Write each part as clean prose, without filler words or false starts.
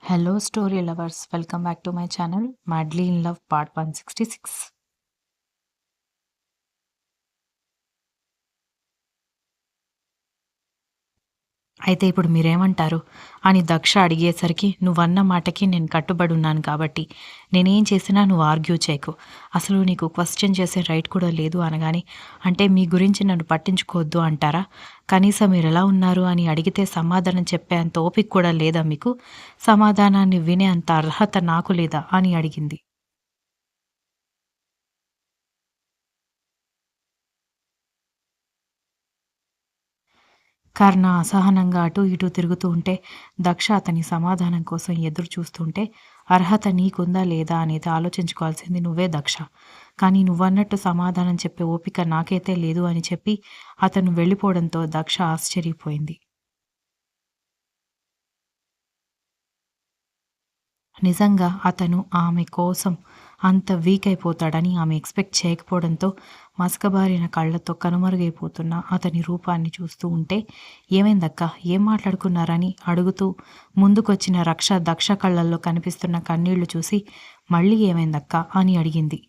Hello, story lovers. Welcome back to my channel, Madly in Love, Part 166. అయితే ఇప్పుడు మీరేమంటారు అని దక్ష అడిగేసరికి, నువ్వన్న మాటకి నేను కట్టుబడి ఉన్నాను కాబట్టి నేనేం చేసినా నువ్వు ఆర్గ్యూ చేయకు, అసలు నీకు క్వశ్చన్ చేసే రైట్ కూడా లేదు అనగానే, అంటే మీ గురించి నన్ను పట్టించుకోవద్దు అంటారా? కనీసం మీరు ఎలా ఉన్నారు అని అడిగితే సమాధానం చెప్పే అంత ఓపిక కూడా లేదా మీకు? సమాధానాన్ని వినే అంత అర్హత నాకు లేదా అని అడిగింది. కర్ణ అసహనంగా అటూ ఇటూ తిరుగుతూ ఉంటే, దక్ష అతని సమాధానం కోసం ఎదురు చూస్తుంటే, అర్హత నీకుందా లేదా అనేది ఆలోచించుకోవాల్సింది నువ్వే దక్ష. కానీ నువ్వన్నట్టు సమాధానం చెప్పే ఓపిక నాకైతే లేదు అని చెప్పి అతను వెళ్ళిపోవడంతో దక్ష ఆశ్చర్యపోయింది. నిజంగా అతను ఆమె కోసం అంత వీక్ అయిపోతాడని ఆమె ఎక్స్‌పెక్ట్ చేయకపోవడంతో మసకబారిన కళ్ళతో కనుమరుగైపోతున్న అతని రూపాన్ని చూస్తూ ఉంటే, "ఏమైందక్కా? ఏం మాట్లాడుకున్నారని?" అడుగుతూ ముందుకొచ్చిన రక్ష దక్ష కళ్ళల్లో కనిపిస్తున్న కన్నీళ్లు చూసి, "మళ్ళీ ఏమైందక్కా?" అని అడిగింది.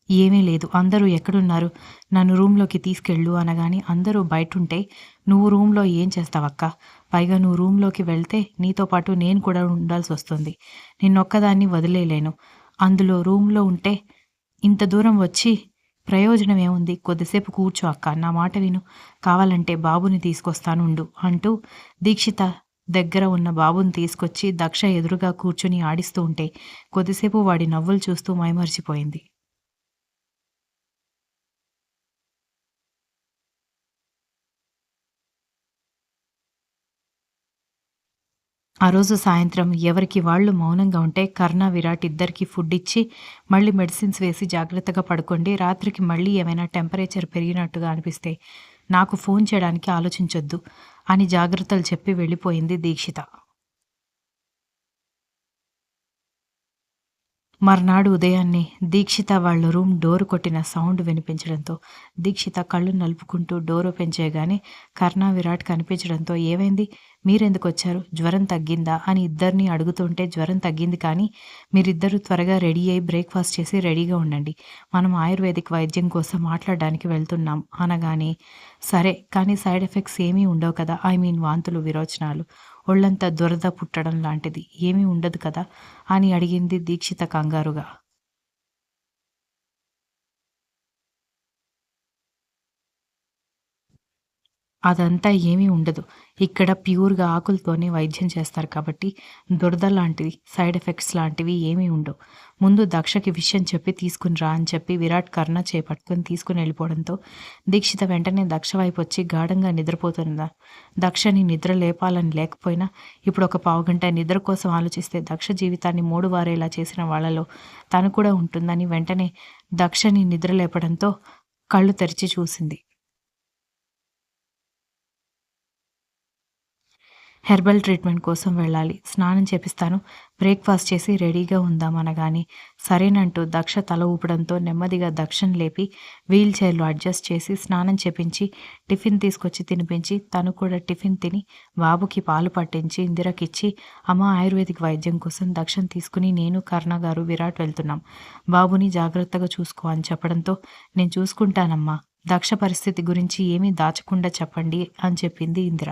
"ఏమీ లేదు. అందరూ ఎక్కడున్నారు? నన్ను రూమ్‌లోకి తీసుకెళ్ళు" అనగానే, అందరూ బయటుంటే, "నువ్వు రూమ్‌లో ఏం చేస్తావక్కా? పైగా నువ్వు రూమ్‌లోకి వెళ్తే నీతో పాటు నేను కూడా ఉండాల్సొస్తుంది. నిన్నొక్కదాన్ని వదిలేయలేను. అందులో రూమ్‌లో ఉంటే ఇంత దూరం వచ్చి ప్రయోజనం ఏముంది? కొద్దిసేపు కూర్చో అక్కా, నా మాట విను. కావాలంటే బాబుని తీసుకొస్తానుండు" అంటూ దీక్షిత దగ్గర ఉన్న బాబుని తీసుకొచ్చి దక్ష ఎదురుగా కూర్చొని ఆడిస్తూ ఉంటే, కొద్దిసేపు వాడి నవ్వులు చూస్తూ మైమరిచిపోయింది. ఆ రోజు సాయంత్రం ఎవరికి వాళ్ళు మౌనంగా ఉంటే, కర్ణ, విరాట్ ఇద్దరికీ ఫుడ్ ఇచ్చి, మళ్ళీ మెడిసిన్స్ వేసి జాగ్రత్తగా పడుకోండి. రాత్రికి మళ్ళీ ఏమైనా టెంపరేచర్ పెరిగినట్టుగా అనిపిస్తే నాకు ఫోన్ చేయడానికి ఆలోచించొద్దు అని జాగ్రత్తలు చెప్పి వెళ్ళిపోయింది దీక్షిత. మర్నాడు ఉదయాన్నే దీక్షిత వాళ్ళ రూమ్ డోర్ కొట్టిన సౌండ్ వినిపించడంతో దీక్షిత కళ్ళు నలుపుకుంటూ డోర్ ఓపెన్ చేయగానే కర్ణ, విరాట్ కనిపించడంతో, "ఏమైంది? మీరెందుకొచ్చారు? జ్వరం తగ్గిందా?" అని ఇద్దరిని అడుగుతుంటే, "జ్వరం తగ్గింది కానీ మీరిద్దరూ త్వరగా రెడీ అయ్యి బ్రేక్‌ఫాస్ట్ చేసి రెడీగా ఉండండి. మనం ఆయుర్వేదిక్ వైద్యం కోసం మాట్లాడడానికి వెళ్తున్నాం" అనగానే, "సరే, కానీ సైడ్ ఎఫెక్ట్స్ ఏమీ ఉండవు కదా? ఐ మీన్ వాంతులు, విరోచనాలు, ఒళ్ళంతా దురద పుట్టడం లాంటిది ఏమీ ఉండదు కదా?" అని అడిగింది దీక్షిత కంగారుగా. అదంతా ఏమీ ఉండదు. ఇక్కడ ప్యూర్‌గా ఆకులతోనే వైద్యం చేస్తారు కాబట్టి దురద లాంటివి, సైడ్ ఎఫెక్ట్స్ లాంటివి ఏమీ ఉండవు. ముందు దక్షకి విషయం చెప్పి తీసుకొని రా అని చెప్పి విరాట్ కర్ణ చేయి పట్టుకొని తీసుకొని వెళ్ళిపోవడంతో దీక్షిత వెంటనే దక్ష వైపొచ్చి గాఢంగా నిద్రపోతున్న దక్షని నిద్ర లేపాలని లేకపోయినా ఇప్పుడు ఒక పావుగంట నిద్ర కోసం ఆలోచిస్తే దక్ష జీవితాన్ని మూడువారేలా చేసిన వాళ్ళలో తను కూడా ఉంటుందని వెంటనే దక్షని నిద్ర లేపడంతో కళ్ళు తెరిచి చూసింది. హెర్బల్ ట్రీట్మెంట్ కోసం వెళ్ళాలి. స్నానం చేపిస్తాను. బ్రేక్‌ఫాస్ట్ చేసి రెడీగా ఉందాం అనగానే, సరేనంటూ దక్ష తల ఊపడంతో నెమ్మదిగా దక్షని లేపి వీల్ చైర్‌లో అడ్జస్ట్ చేసి స్నానం చేపించి, టిఫిన్ తీసుకొచ్చి తినిపించి, తను కూడా టిఫిన్ తిని బాబుకి పాలు పట్టించి ఇందిరకిచ్చి, "అమ్మ, ఆయుర్వేదిక్ వైద్యం కోసం దక్షని తీసుకుని నేను, కర్ణ గారు, విరాట్ వెళ్తున్నాం. బాబుని జాగ్రత్తగా చూసుకో" అని చెప్పడంతో, "నేను చూసుకుంటానమ్మా. దక్ష పరిస్థితి గురించి ఏమీ దాచకుండా చెప్పండి" అని చెప్పింది ఇందిర.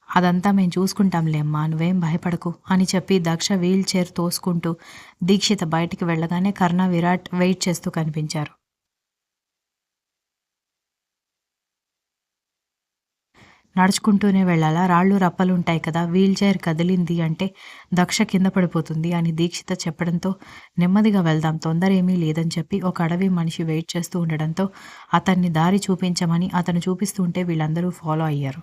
"అదంతా మేం చూసుకుంటాంలే అమ్మా, నువ్వేం భయపడకు" అని చెప్పి దక్ష వీల్ చైర్ తోసుకుంటూ దీక్షిత బయటికి వెళ్ళగానే కర్ణ, విరాట్ వెయిట్ చేస్తూ కనిపించారు. "నడుచుకుంటూనే వెళ్ళాలా? రాళ్ళు రప్పలుంటాయి కదా! వీల్ చైర్ కదిలింది అంటే దక్ష కింద పడిపోతుంది" అని దీక్షిత చెప్పడంతో, "నెమ్మదిగా వెళ్దాం, తొందర ఏమీ లేదని" చెప్పి ఒక అడవి మనిషి వెయిట్ చేస్తూ ఉండడంతో అతన్ని దారి చూపించమని అతను చూపిస్తూ ఉంటే వీళ్ళందరూ ఫాలో అయ్యారు.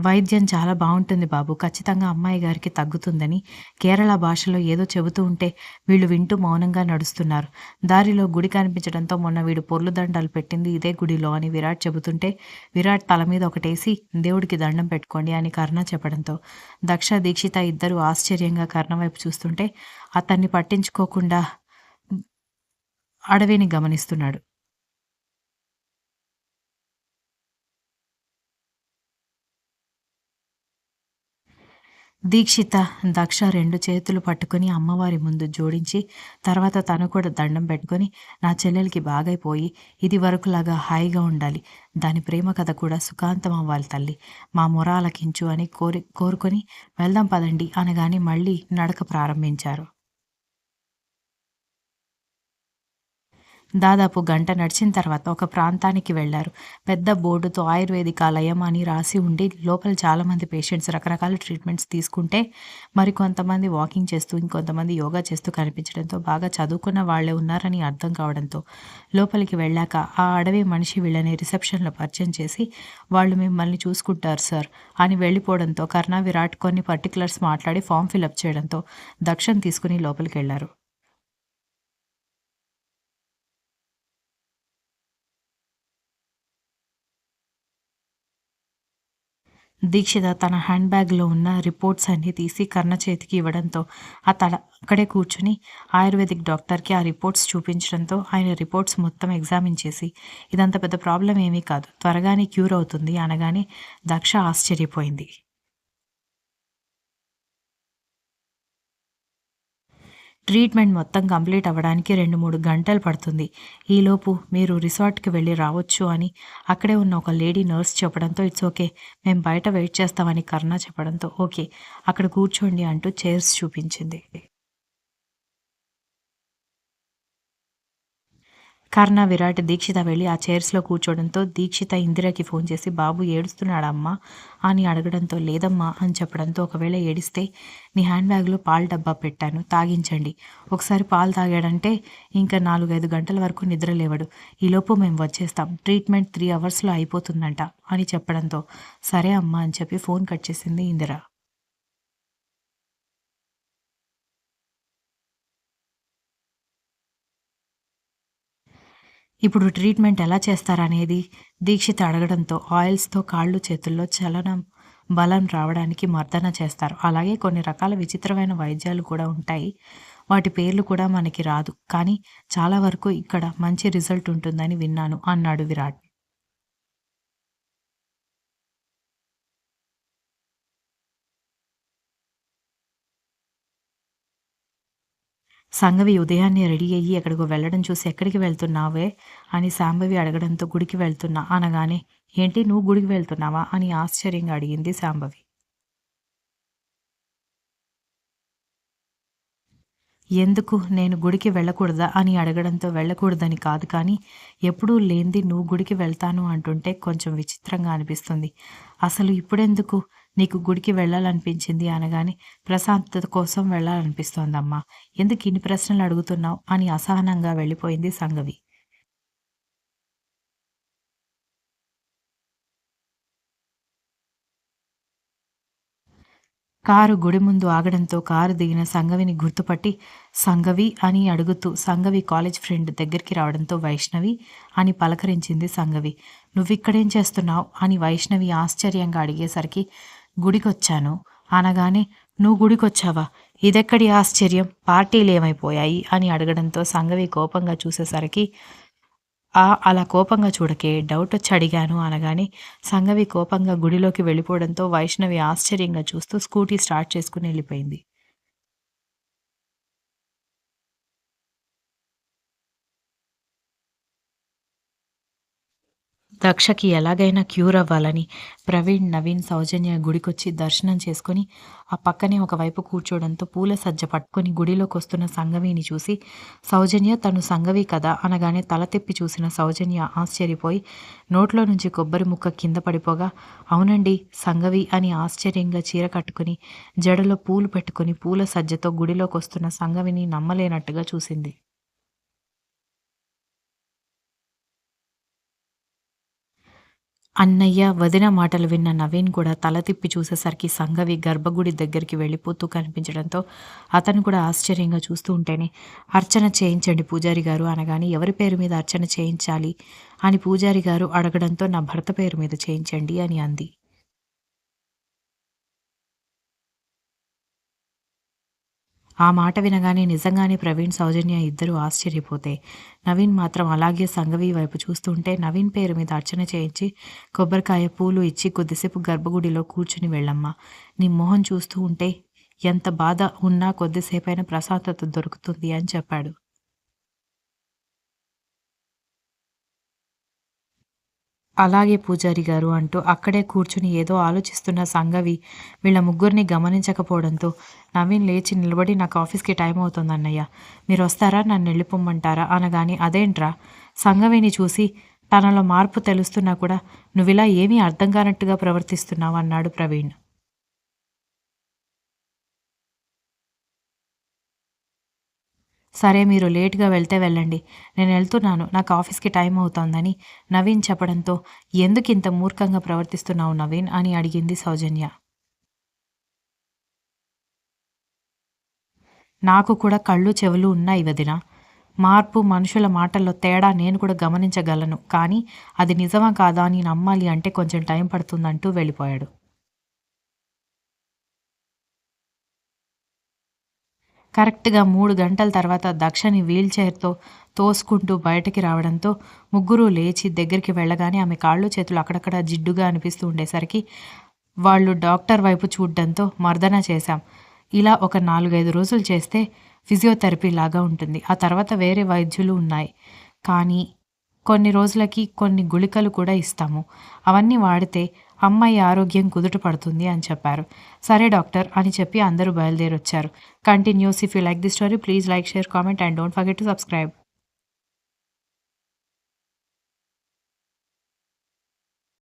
వైద్యం చాలా బావుంటుంది బాబు. ఖచ్చితంగా అమ్మాయి గారికి తగ్గుతుందని కేరళ భాషలో ఏదో చెబుతూ ఉంటే వీళ్ళు వింటూ మౌనంగా నడుస్తున్నారు. దారిలో గుడి కనిపించడంతో మొన్న వీడు పొర్లు దండాలు పెట్టింది ఇదే గుడిలో అని విరాట్ చెబుతుంటే విరాట్ తల మీద ఒకటేసి దేవుడికి దండం పెట్టుకోండి అని కర్ణ చెప్పడంతో దక్ష, దీక్షిత ఇద్దరూ ఆశ్చర్యంగా కర్ణ వైపు చూస్తుంటే అతన్ని పట్టించుకోకుండా అడవిని గమనిస్తున్నాడు. దీక్షిత, దక్ష 2 చేతులు పట్టుకొని అమ్మవారి ముందు జోడించి, తర్వాత తను కూడా దండం పెట్టుకొని, "నా చెల్లెలికి బాగైపోయి, ఇదివరకులాగా హాయిగా ఉండాలి. దాని ప్రేమ కథ కూడా సుఖాంతం అవ్వాలి తల్లి. మా మొర ఆలకించు" అని కోరుకొని, "వెళ్దాం పదండి" అనగానే మళ్ళీ నడక ప్రారంభించారు. దాదాపు గంట నడిచిన తర్వాత ఒక ప్రాంతానికి వెళ్లారు. పెద్ద బోర్డుతో ఆయుర్వేదికాలయం అని రాసి ఉండి లోపల చాలామంది పేషెంట్స్ రకరకాల ట్రీట్మెంట్స్ తీసుకుంటే మరికొంతమంది వాకింగ్ చేస్తూ, ఇంకొంతమంది యోగా చేస్తూ కనిపించడంతో బాగా చదువుకున్న వాళ్ళే ఉన్నారని అర్థం కావడంతో లోపలికి వెళ్ళాక ఆ అడవి మనిషి వీళ్ళని రిసెప్షన్‌లో పరిచయం చేసి "వాళ్ళు మిమ్మల్ని చూసుకుంటారు సార్" అని వెళ్ళిపోవడంతో కర్ణ, విరాట్ కొన్ని పర్టిక్యులర్స్ మాట్లాడి ఫార్మ్ ఫిలప్ చేయడంతో దక్షను తీసుకుని లోపలికెళ్లారు. దీక్షిత తన హ్యాండ్ బ్యాగ్‌లో ఉన్న రిపోర్ట్స్ అన్నీ తీసి కర్ణ చేతికి ఇవ్వడంతో అక్కడే కూర్చొని ఆయుర్వేదిక్ డాక్టర్‌కి ఆ రిపోర్ట్స్ చూపించడంతో ఆయన రిపోర్ట్స్ మొత్తం ఎగ్జామిన్ చేసి "ఇదంత పెద్ద ప్రాబ్లమ్ ఏమీ కాదు. త్వరగానే క్యూర్ అవుతుంది" అనగానే దక్ష ఆశ్చర్యపోయింది. ట్రీట్మెంట్ మొత్తం కంప్లీట్ అవ్వడానికి 2, 3 గంటలు పడుతుంది. ఈలోపు మీరు రిసార్ట్‌కి వెళ్లి రావచ్చు అని అక్కడే ఉన్న ఒక లేడీ నర్స్ చెప్పడంతో ఇట్స్ ఓకే. మేము బయట వెయిట్ చేస్తామని కరుణ చెప్పడంతో ఓకే. అక్కడ కూర్చోండి అంటూ చైర్స్ చూపించింది. కర్ణ, విరాట్, దీక్షిత వెళ్లి ఆ చైర్స్‌లో కూర్చోవడంతో దీక్షిత ఇందిరకి ఫోన్ చేసి "బాబు ఏడుస్తున్నాడా అమ్మా?" అని అడగడంతో "లేదమ్మా" అని చెప్పడంతో "ఒకవేళ ఏడిస్తే నీ హ్యాండ్ బ్యాగ్‌లో పాల డబ్బా పెట్టాను తాగించండి. ఒకసారి పాలు తాగాడంటే ఇంకా 4, 5 గంటల వరకు నిద్ర లేవడు. ఈలోపు మేము వచ్చేస్తాం. ట్రీట్మెంట్ 3 అవర్స్‌లో అయిపోతుందంట" అని చెప్పడంతో "సరే అమ్మా" అని చెప్పి ఫోన్ కట్ చేసింది ఇందిర. ఇప్పుడు ట్రీట్మెంట్ ఎలా చేస్తారనేది దీక్షిత అడగడంతో ఆయిల్స్‌తో కాళ్ళు, చేతుల్లో బలం రావడానికి మర్దన చేస్తారు. అలాగే కొన్ని రకాల విచిత్రమైన వైద్యాలు కూడా ఉంటాయి. వాటి పేర్లు కూడా మనకి రాదు. కానీ చాలా వరకు ఇక్కడ మంచి రిజల్ట్ ఉంటుందని విన్నాను అన్నాడు విరాట్. సంఘవి ఉదయాన్నే రెడీ అయ్యి ఎక్కడికో వెళ్ళడం చూసి "ఎక్కడికి వెళ్తున్నావే?" అని శాంభవి అడగడంతో "గుడికి వెళ్తున్నా" అనగానే "ఏంటి నువ్వు గుడికి వెళ్తున్నావా?" అని ఆశ్చర్యంగా అడిగింది శాంభవి. ఎందుకు నేను గుడికి వెళ్ళకూడదా అని అడగడంతో వెళ్ళకూడదని కాదు కానీ, ఎప్పుడూ లేనిది నువ్వు గుడికి వెళ్తాను అంటుంటే కొంచెం విచిత్రంగా అనిపిస్తుంది. అసలు ఇప్పుడెందుకు నీకు గుడికి వెళ్ళాలనిపించింది అనగానే, ప్రశాంతత కోసం వెళ్ళాలనిపిస్తోందమ్మా. ఎందుకు ఇన్ని ప్రశ్నలు అడుగుతున్నావు అని అసహనంగా వెళ్ళిపోయింది సంగవి. కారు గుడి ముందు ఆగడంతో కారు దిగిన సంగవిని గుర్తుపట్టి సంగవి అని అడుగుతూ సంగవి కాలేజ్ ఫ్రెండ్ దగ్గరికి రావడంతో వైష్ణవి అని పలకరించింది సంగవి. "నువ్విక్కడేం చేస్తున్నావు?" అని వైష్ణవి ఆశ్చర్యంగా అడిగేసరికి "గుడికొచ్చాను" అనగానే "నువ్వు గుడికొచ్చావా? ఇదెక్కడి ఆశ్చర్యం? పార్టీలేమైపోయాయి?" అని అడగడంతో సంగవి కోపంగా చూసేసరికి అలా కోపంగా చూడకే డౌటొచ్చి అడిగాను అనగానే సంగవి కోపంగా గుడిలోకి వెళ్ళిపోవడంతో వైష్ణవి ఆశ్చర్యంగా చూస్తూ స్కూటీ స్టార్ట్ చేసుకొని ఎళ్ళిపోయింది. దక్షకి ఎలాగైనా క్యూర్ అవ్వాలని ప్రవీణ్, నవీన్, సౌజన్య గుడికొచ్చి దర్శనం చేసుకొని, ఆ పక్కనే ఒకవైపు కూర్చోవడంతో పూల సజ్జ పట్టుకొని గుడిలోకొస్తున్న సంగవిని చూసి, "సౌజన్య తను సంగవి కదా" అనగానే తల తిప్పి చూసిన సౌజన్య ఆశ్చర్యపోయి నోట్లో నుంచి కొబ్బరి ముక్క కింద పడిపోగా, "అవునండి సంగవి" అని ఆశ్చర్యంగా చీర కట్టుకొని, జడలో పూలు పెట్టుకొని పూల సజ్జతో గుడిలోకొస్తున్న సంగవిని నమ్మలేనట్టుగా చూసింది. అన్నయ్య, వదిన మాటలు విన్న నవీన్ కూడా తల తిప్పి చూసేసరికి సంగవి గర్భగుడి దగ్గరికి వెళ్ళిపోతూ కనిపించడంతో అతను కూడా ఆశ్చర్యంగా చూస్తూ ఉంటేనే అర్చన చేయించండి పూజారి గారు అనగానే ఎవరి పేరు మీద అర్చన చేయించాలి అని పూజారి గారు అడగడంతో నా భర్త పేరు మీద చేయించండి అని అంది. ఆ మాట వినగానే నిజంగానే ప్రవీణ్, సౌజన్య ఇద్దరూ ఆశ్చర్యపోతే, నవీన్ మాత్రం అలాగే సంఘవి వైపు చూస్తుంటే నవీన్ పేరు మీద అర్చన చేయించి, కొబ్బరికాయ, పూలు ఇచ్చి కొద్దిసేపు గర్భగుడిలో కూర్చుని వెళ్ళమ్మా. నీ మొహం చూస్తూ ఉంటే ఎంత బాధ ఉన్నా కొద్దిసేపైనా ప్రశాంతత దొరుకుతుంది అని చెప్పాడు. అలాగే పూజారి గారు అంటూ అక్కడే కూర్చుని ఏదో ఆలోచిస్తున్న సంగవి వీళ్ళ ముగ్గురిని గమనించకపోవడంతో నవీన్ లేచి నిలబడి నాకు ఆఫీస్కి టైం అవుతుంది అన్నయ్య, మీరు వస్తారా, నన్ను వెళ్ళిపోమ్మంటారా అనగాని అదేంట్రా, సంగవిని చూసి తనలో మార్పు తెలుస్తున్నా కూడా నువ్విలా ఏమీ అర్థం కానట్టుగా ప్రవర్తిస్తున్నావు అన్నాడు ప్రవీణ్. సరే మీరు లేట్‌గా వెళ్తే వెళ్ళండి. నేనెళ్తున్నాను. నాకు ఆఫీస్‌కి టైం అవుతోందని నవీన్ చెప్పడంతో, ఎందుకింత మూర్ఖంగా ప్రవర్తిస్తున్నావు నవీన్ అని అడిగింది సౌజన్య. నాకు కూడా కళ్ళు, చెవులు ఉన్నాయి వదినా. మార్పు, మనుషుల మాటల్లో తేడా నేను కూడా గమనించగలను. కానీ అది నిజమా కాదా అని నమ్మాలి అంటే కొంచెం టైం పడుతుందంటూ వెళ్ళిపోయాడు. కరెక్ట్‌గా 3 గంటల తర్వాత దక్షని వీల్‌చైర్‌తో తోసుకుంటూ బయటికి రావడంతో ముగ్గురూ లేచి దగ్గరికి వెళ్ళగానే ఆమె కాళ్ళు, చేతులు అక్కడక్కడ జిడ్డుగా అనిపిస్తూ ఉండేసరికి వాళ్ళు డాక్టర్ వైపు చూడడంతో మర్దన చేశాం. ఇలా ఒక 4, 5 రోజులు చేస్తే ఫిజియోథెరపీ లాగా ఉంటుంది. ఆ తర్వాత వేరే వైద్యులు ఉన్నాయి. కానీ కొన్ని రోజులకి కొన్ని గుళికలు కూడా ఇస్తాము. అవన్నీ వాడితే అమ్మాయి ఆరోగ్యం కుదుట పడుతుంది అని చెప్పారు. సరే డాక్టర్ అని చెప్పి అందరూ బయలుదేరొచ్చారు. Continues. If you like this story please like, share, comment and don't forget to subscribe.